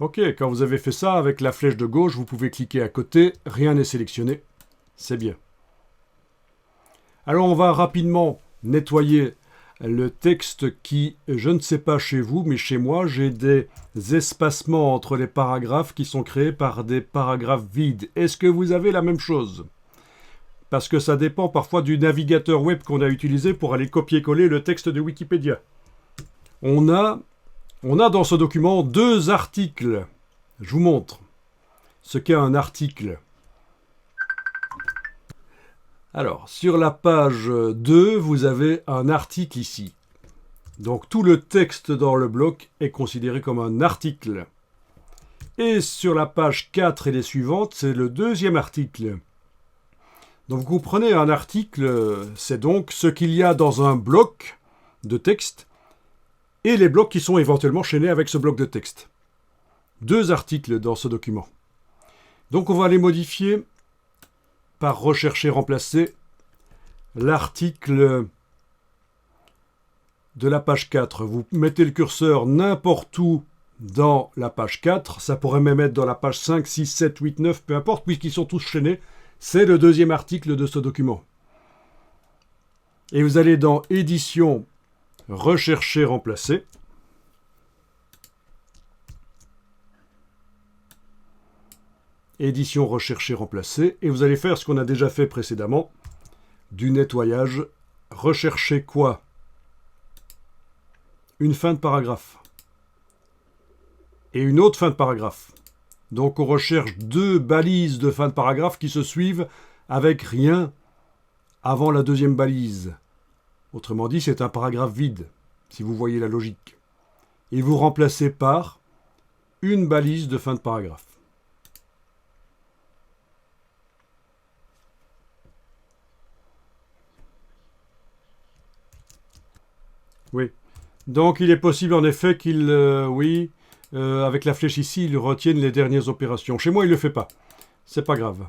Ok, quand vous avez fait ça, avec la flèche de gauche, vous pouvez cliquer à côté, rien n'est sélectionné. C'est bien. Alors on va rapidement nettoyer le texte qui, je ne sais pas chez vous, mais chez moi, j'ai des espacements entre les paragraphes qui sont créés par des paragraphes vides. Est-ce que vous avez la même chose? Parce que ça dépend parfois du navigateur web qu'on a utilisé pour aller copier-coller le texte de Wikipédia. On a dans ce document 2 articles. Je vous montre ce qu'est un article. Alors, sur la page 2, vous avez un article ici. Donc, tout le texte dans le bloc est considéré comme un article. Et sur la page 4 et les suivantes, c'est le 2e article. Donc, vous comprenez, un article, c'est donc ce qu'il y a dans un bloc de texte et les blocs qui sont éventuellement chaînés avec ce bloc de texte. 2 articles dans ce document. Donc, on va les modifier par rechercher, remplacer l'article de la page 4. Vous mettez le curseur n'importe où dans la page 4. Ça pourrait même être dans la page 5, 6, 7, 8, 9, peu importe, puisqu'ils sont tous chaînés. C'est le 2e article de ce document. Et vous allez dans Édition, Rechercher, Remplacer. Édition, Rechercher, Remplacer. Et vous allez faire ce qu'on a déjà fait précédemment, du nettoyage. Rechercher quoi? Une fin de paragraphe. Et une autre fin de paragraphe. Donc on recherche 2 balises de fin de paragraphe qui se suivent avec rien avant la 2e balise. Autrement dit, c'est un paragraphe vide, si vous voyez la logique. Et vous remplacez par une balise de fin de paragraphe. Oui. Donc il est possible en effet qu'il, avec la flèche ici, il retienne les dernières opérations. Chez moi, il ne le fait pas. C'est pas grave.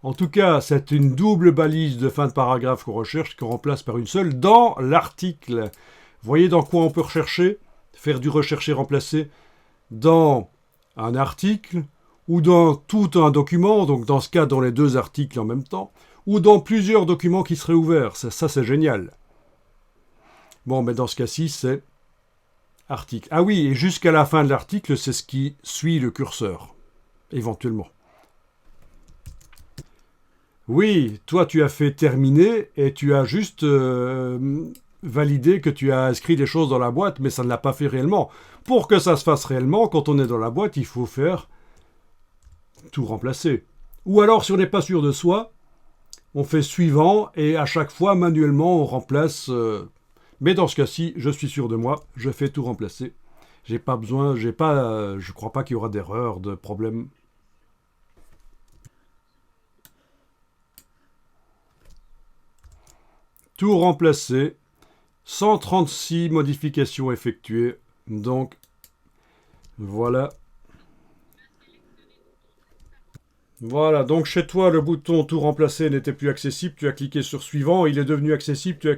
En tout cas, c'est une double balise de fin de paragraphe qu'on recherche, qu'on remplace par une seule dans l'article. Vous voyez dans quoi on peut rechercher? Faire du rechercher-remplacer dans un article, ou dans tout un document, donc dans ce cas, dans les 2 articles en même temps, ou dans plusieurs documents qui seraient ouverts. Ça c'est génial. Bon, mais dans ce cas-ci, c'est article. Ah oui, et jusqu'à la fin de l'article, c'est ce qui suit le curseur, éventuellement. Oui, toi, tu as fait terminer et tu as juste validé que tu as inscrit des choses dans la boîte, mais ça ne l'a pas fait réellement. Pour que ça se fasse réellement, quand on est dans la boîte, il faut faire tout remplacer. Ou alors, si on n'est pas sûr de soi, on fait suivant et à chaque fois, manuellement, on remplace... Mais dans ce cas-ci, je suis sûr de moi, je fais tout remplacer. J'ai pas besoin, je crois pas qu'il y aura d'erreur, de problème. Tout remplacer, 136 modifications effectuées. Donc, voilà. Voilà, donc chez toi, le bouton tout remplacer n'était plus accessible. Tu as cliqué sur suivant, il est devenu accessible. Tu as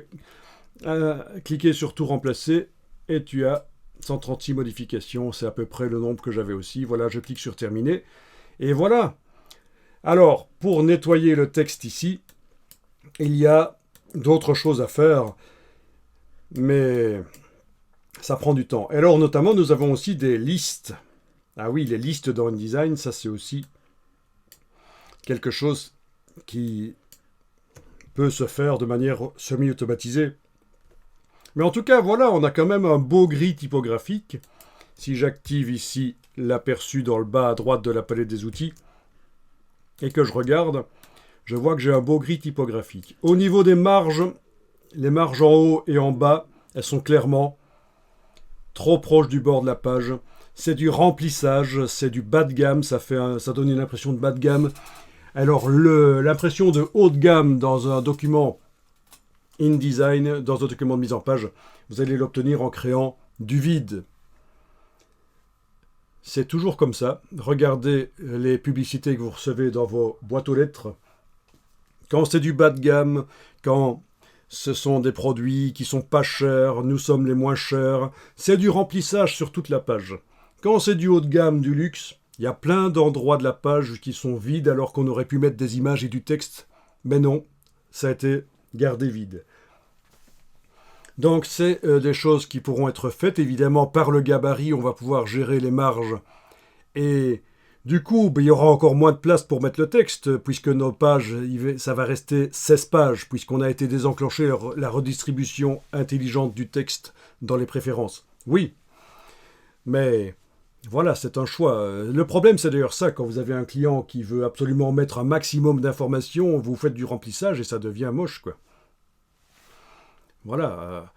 cliqué sur tout remplacer et tu as 136 modifications. C'est à peu près le nombre que j'avais aussi. Voilà, je clique sur terminer. Et voilà. Alors, pour nettoyer le texte ici, il y a d'autres choses à faire, mais ça prend du temps. Et alors, notamment, nous avons aussi des listes. Ah oui, les listes dans InDesign, ça c'est aussi quelque chose qui peut se faire de manière semi-automatisée. Mais en tout cas, voilà, on a quand même un beau gris typographique. Si j'active ici l'aperçu dans le bas à droite de la palette des outils, et que je regarde, je vois que j'ai un beau gris typographique. Au niveau des marges, les marges en haut et en bas, elles sont clairement trop proches du bord de la page. C'est du remplissage, c'est du bas de gamme, ça donne une impression de bas de gamme. Alors l'impression de haut de gamme dans un document InDesign, dans un document de mise en page, vous allez l'obtenir en créant du vide. C'est toujours comme ça. Regardez les publicités que vous recevez dans vos boîtes aux lettres. Quand c'est du bas de gamme, quand ce sont des produits qui sont pas chers, nous sommes les moins chers, c'est du remplissage sur toute la page. Quand c'est du haut de gamme, du luxe, il y a plein d'endroits de la page qui sont vides alors qu'on aurait pu mettre des images et du texte. Mais non, ça a été gardé vide. Donc c'est des choses qui pourront être faites. Évidemment, par le gabarit, on va pouvoir gérer les marges. Et du coup, il y aura encore moins de place pour mettre le texte, puisque nos pages, ça va rester 16 pages, puisqu'on a été désenclenché la redistribution intelligente du texte dans les préférences. Oui, mais voilà, c'est un choix. Le problème, c'est d'ailleurs ça, quand vous avez un client qui veut absolument mettre un maximum d'informations, vous faites du remplissage et ça devient moche, quoi. Voilà.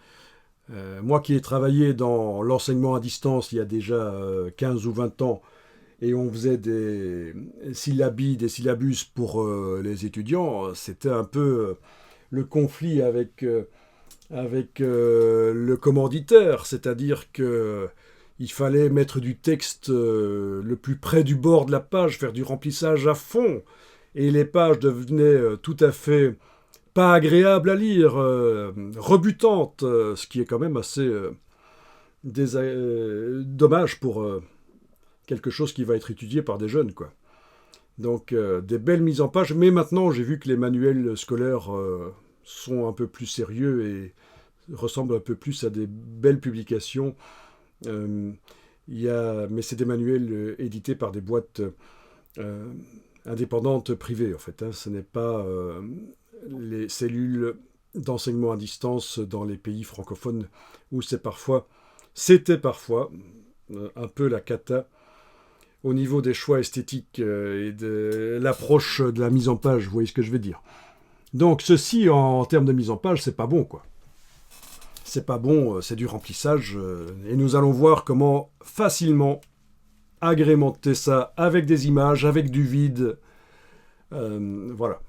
Moi qui ai travaillé dans l'enseignement à distance il y a déjà 15 ou 20 ans, et on faisait des syllabies, des syllabus pour les étudiants, c'était un peu le conflit avec le commanditaire, c'est-à-dire que il fallait mettre du texte le plus près du bord de la page, faire du remplissage à fond, et les pages devenaient tout à fait pas agréables à lire, rebutantes, ce qui est quand même assez dommage pour quelque chose qui va être étudié par des jeunes, quoi. Donc des belles mises en page, mais maintenant j'ai vu que les manuels scolaires sont un peu plus sérieux et ressemblent un peu plus à des belles publications. Mais c'est des manuels édités par des boîtes indépendantes privées, en fait. Ce n'est pas les cellules d'enseignement à distance dans les pays francophones où c'était parfois un peu la cata au niveau des choix esthétiques et de l'approche de la mise en page, vous voyez ce que je veux dire. Donc ceci, en termes de mise en page, c'est pas bon, quoi. C'est pas bon, c'est du remplissage, et nous allons voir comment facilement agrémenter ça avec des images, avec du vide. Voilà.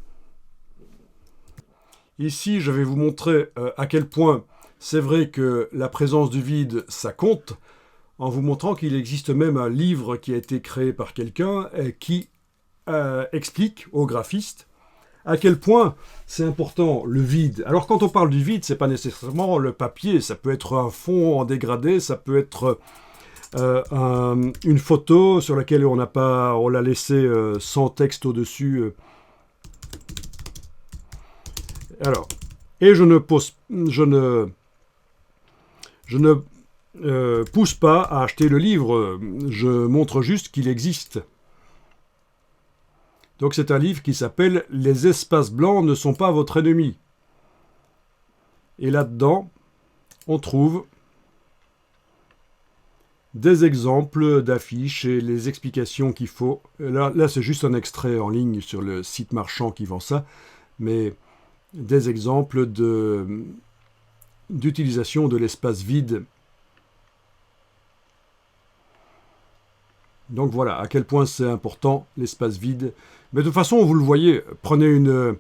Ici, je vais vous montrer à quel point c'est vrai que la présence du vide, ça compte, en vous montrant qu'il existe même un livre qui a été créé par quelqu'un qui explique aux graphistes à quel point c'est important le vide. Alors quand on parle du vide, c'est pas nécessairement le papier, ça peut être un fond en dégradé, ça peut être une photo sur laquelle on l'a laissé sans texte au-dessus. Alors, et je ne pousse pas à acheter le livre, je montre juste qu'il existe. Donc c'est un livre qui s'appelle « Les espaces blancs ne sont pas votre ennemi ». Et là-dedans, on trouve des exemples d'affiches et les explications qu'il faut. Là c'est juste un extrait en ligne sur le site marchand qui vend ça, mais des exemples d'utilisation de l'espace vide. Donc voilà, à quel point c'est important, l'espace vide. Mais de toute façon, vous le voyez, prenez une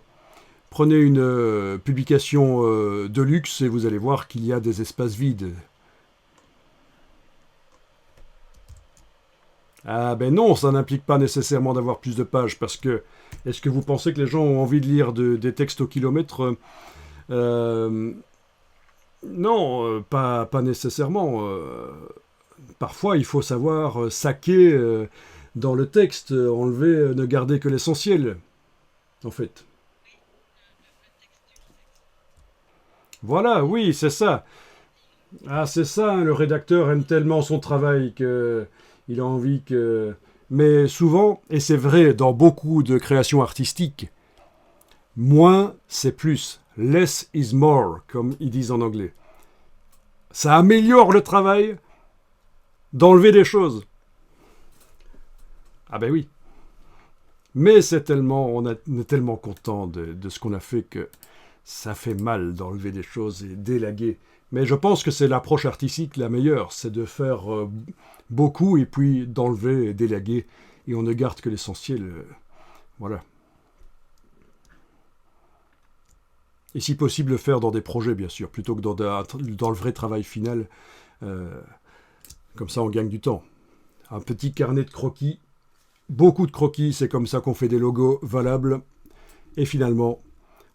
publication de luxe et vous allez voir qu'il y a des espaces vides. Ah ben non, ça n'implique pas nécessairement d'avoir plus de pages, parce que est-ce que vous pensez que les gens ont envie de lire des textes au kilomètre Non, pas nécessairement. Parfois, il faut savoir saquer dans le texte, enlever, ne garder que l'essentiel, en fait. Voilà, oui, c'est ça. Ah, c'est ça, hein, le rédacteur aime tellement son travail qu'il a envie que... Mais souvent, et c'est vrai dans beaucoup de créations artistiques, moins c'est plus. Less is more, comme ils disent en anglais. Ça améliore le travail d'enlever des choses. Ah ben oui. Mais on est tellement content de ce qu'on a fait que ça fait mal d'enlever des choses et d'élaguer. Mais je pense que c'est l'approche artistique la meilleure, c'est de faire beaucoup et puis d'enlever et d'élaguer, et on ne garde que l'essentiel. Voilà. Et si possible, le faire dans des projets, bien sûr, plutôt que dans le vrai travail final. Comme ça, on gagne du temps. Un petit carnet de croquis, beaucoup de croquis, c'est comme ça qu'on fait des logos valables. Et finalement,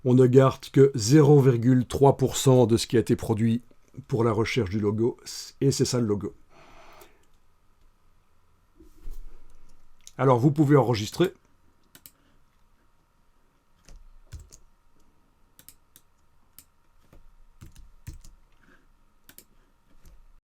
on ne garde que 0,3% de ce qui a été produit pour la recherche du logo. Et c'est ça le logo. Alors vous pouvez enregistrer.